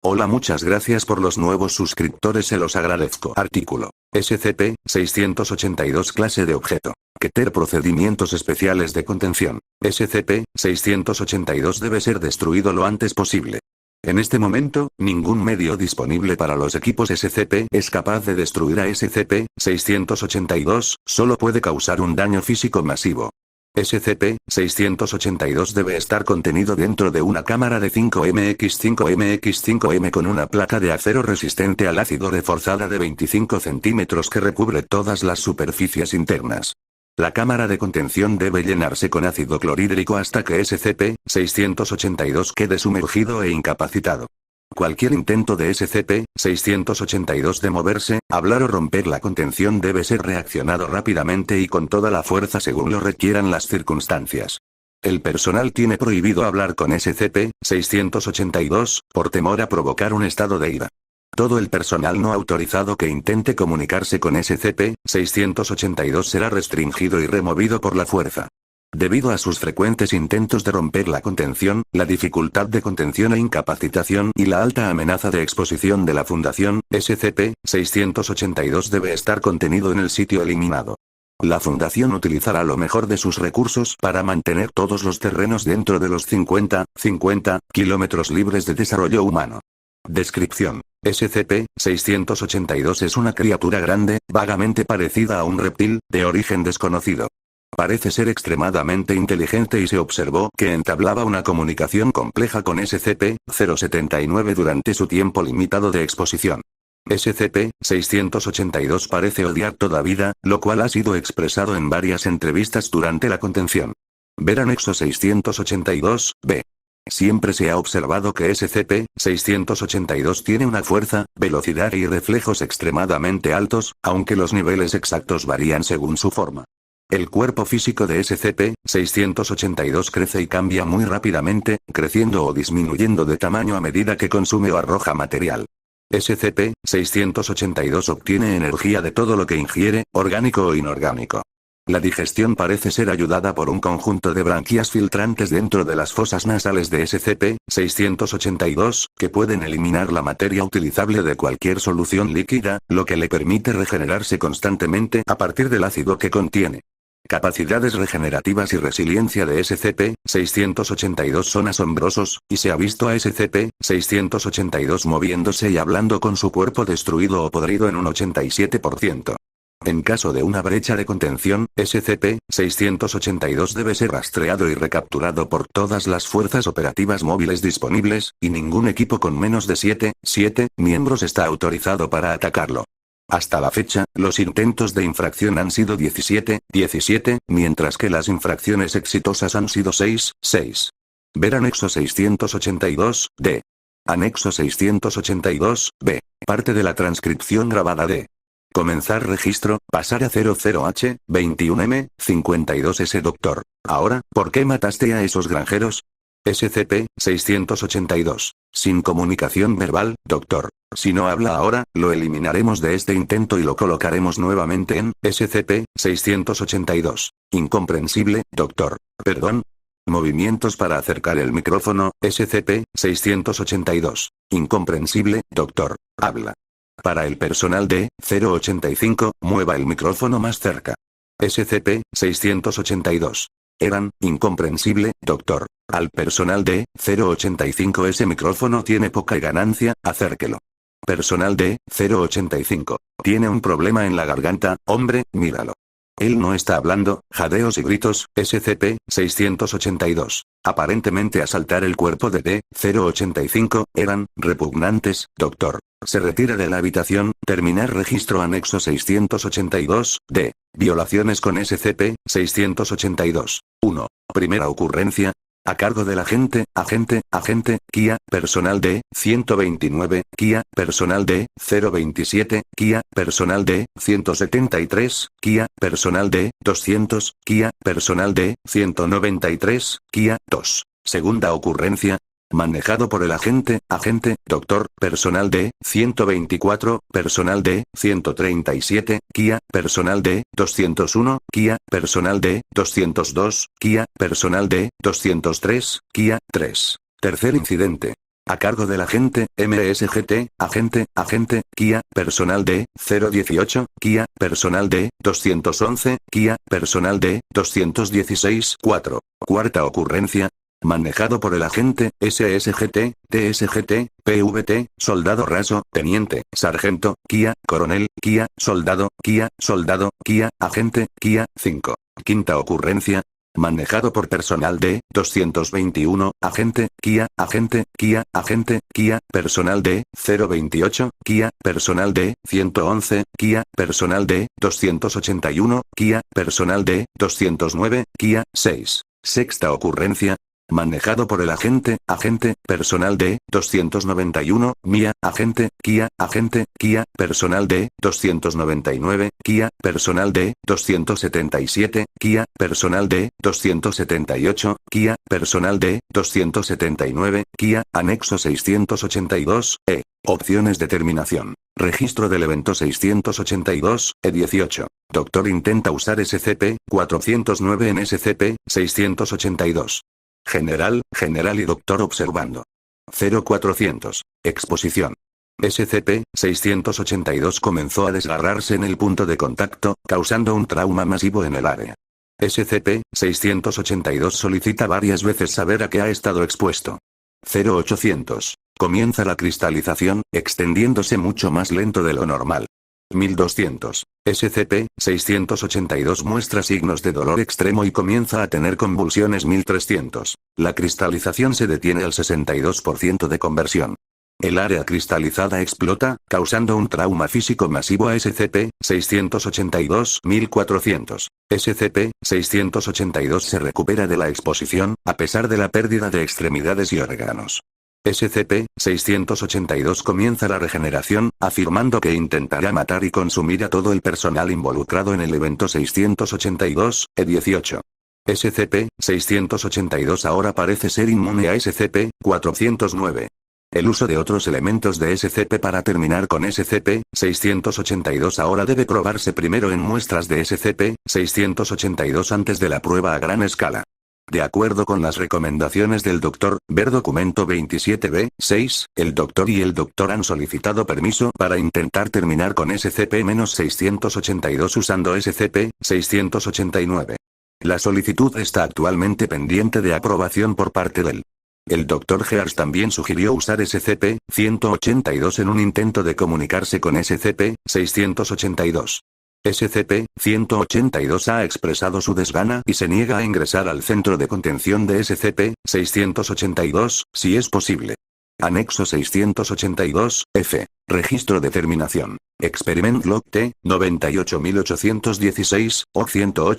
Hola, muchas gracias por los nuevos suscriptores, se los agradezco. Artículo. SCP-682 clase de objeto. Keter procedimientos especiales de contención. SCP-682 debe ser destruido lo antes posible. En este momento, ningún medio disponible para los equipos SCP es capaz de destruir a SCP-682, solo puede causar un daño físico masivo. SCP-682 debe estar contenido dentro de una cámara de 5MX5MX5M con una placa de acero resistente al ácido reforzada de 25 centímetros que recubre todas las superficies internas. La cámara de contención debe llenarse con ácido clorhídrico hasta que SCP-682 quede sumergido e incapacitado. Cualquier intento de SCP-682 de moverse, hablar o romper la contención debe ser reaccionado rápidamente y con toda la fuerza según lo requieran las circunstancias. El personal tiene prohibido hablar con SCP-682, por temor a provocar un estado de ira. Todo el personal no autorizado que intente comunicarse con SCP-682 será restringido y removido por la fuerza. Debido a sus frecuentes intentos de romper la contención, la dificultad de contención e incapacitación y la alta amenaza de exposición de la Fundación, SCP-682 debe estar contenido en el sitio eliminado. La Fundación utilizará lo mejor de sus recursos para mantener todos los terrenos dentro de los 50 kilómetros libres de desarrollo humano. Descripción. SCP-682 es una criatura grande, vagamente parecida a un reptil, de origen desconocido. Parece ser extremadamente inteligente y se observó que entablaba una comunicación compleja con SCP-079 durante su tiempo limitado de exposición. SCP-682 parece odiar toda vida, lo cual ha sido expresado en varias entrevistas durante la contención. Ver anexo 682-B. Siempre se ha observado que SCP-682 tiene una fuerza, velocidad y reflejos extremadamente altos, aunque los niveles exactos varían según su forma. El cuerpo físico de SCP-682 crece y cambia muy rápidamente, creciendo o disminuyendo de tamaño a medida que consume o arroja material. SCP-682 obtiene energía de todo lo que ingiere, orgánico o inorgánico. La digestión parece ser ayudada por un conjunto de branquias filtrantes dentro de las fosas nasales de SCP-682, que pueden eliminar la materia utilizable de cualquier solución líquida, lo que le permite regenerarse constantemente a partir del ácido que contiene. Capacidades regenerativas y resiliencia de SCP-682 son asombrosos, y se ha visto a SCP-682 moviéndose y hablando con su cuerpo destruido o podrido en un 87%. En caso de una brecha de contención, SCP-682 debe ser rastreado y recapturado por todas las fuerzas operativas móviles disponibles, y ningún equipo con menos de 7 miembros está autorizado para atacarlo. Hasta la fecha, los intentos de infracción han sido 17, mientras que las infracciones exitosas han sido 6. Ver anexo 682-D. Anexo 682-B. Parte de la transcripción grabada de comenzar registro, pasar a 00H, 21M, 52S. Doctor. Ahora, ¿por qué mataste a esos granjeros? SCP-682. Sin comunicación verbal, doctor. Si no habla ahora, lo eliminaremos de este intento y lo colocaremos nuevamente en SCP-682. Incomprensible, doctor. Perdón. Movimientos para acercar el micrófono, SCP-682. Incomprensible, doctor. Habla. Para el personal de 085, mueva el micrófono más cerca. SCP-682. Eran, incomprensible, doctor. Al personal de 085, ese micrófono tiene poca ganancia, acérquelo. Personal de 085. Tiene un problema en la garganta, hombre, míralo. Él no está hablando, jadeos y gritos, SCP-682. Aparentemente asaltar el cuerpo de D-085, eran, repugnantes, doctor. Se retira de la habitación, terminar registro anexo 682-D. Violaciones con SCP-682. 1. Primera ocurrencia. A cargo del agente, Kia, personal de 129, Kia, personal de 027, Kia, personal de 173, Kia, personal de 200, Kia, personal de 193, Kia, 2. Segunda ocurrencia. Manejado por el agente, doctor, personal de 124, personal de 137, Kia, personal de 201, Kia, personal de 202, Kia, personal de 203, Kia, 3. Tercer incidente. A cargo del agente, MSGT, agente, Kia, personal D, 018, Kia, personal D, 211, Kia, personal D, 216, 4. Cuarta ocurrencia. Manejado por el agente, SSGT, TSGT, PVT, soldado raso, teniente, sargento, Kia, coronel, Kia, soldado, Kia, agente, Kia, 5. Quinta ocurrencia. Manejado por personal D, 221, agente, Kia, personal D, 028, Kia, personal D, 111, Kia, personal D, 281, Kia, personal D, 209, Kia, 6. Sexta ocurrencia. Manejado por el agente, personal D, 291, Mia, agente, Kia, personal D, 299, Kia, personal D, 277, Kia, personal D, 278, Kia, personal D, 279, Kia, anexo 682, E. Opciones de terminación. Registro del evento 682, E18. Doctor intenta usar SCP-409 en SCP-682. General y doctor observando. 0400. Exposición. SCP-682 comenzó a desgarrarse en el punto de contacto, causando un trauma masivo en el área. SCP-682 solicita varias veces saber a qué ha estado expuesto. 0800. Comienza la cristalización, extendiéndose mucho más lento de lo normal. 1200. SCP-682 muestra signos de dolor extremo y comienza a tener convulsiones. 1300. La cristalización se detiene al 62% de conversión. El área cristalizada explota, causando un trauma físico masivo a SCP-682. 1400. SCP-682 se recupera de la exposición, a pesar de la pérdida de extremidades y órganos. SCP-682 comienza la regeneración, afirmando que intentará matar y consumir a todo el personal involucrado en el evento 682, E18. SCP-682 ahora parece ser inmune a SCP-409. El uso de otros elementos de SCP para terminar con SCP-682 ahora debe probarse primero en muestras de SCP-682 antes de la prueba a gran escala. De acuerdo con las recomendaciones del Dr. Ver documento 27B-6, el Dr. y el Dr. han solicitado permiso para intentar terminar con SCP-682 usando SCP-689. La solicitud está actualmente pendiente de aprobación por parte del. El Dr. Gears también sugirió usar SCP-182 en un intento de comunicarse con SCP-682. SCP-182 ha expresado su desgana y se niega a ingresar al centro de contención de SCP-682, si es posible. Anexo 682, F. Registro de terminación. Experiment Log T, 98816, O 108,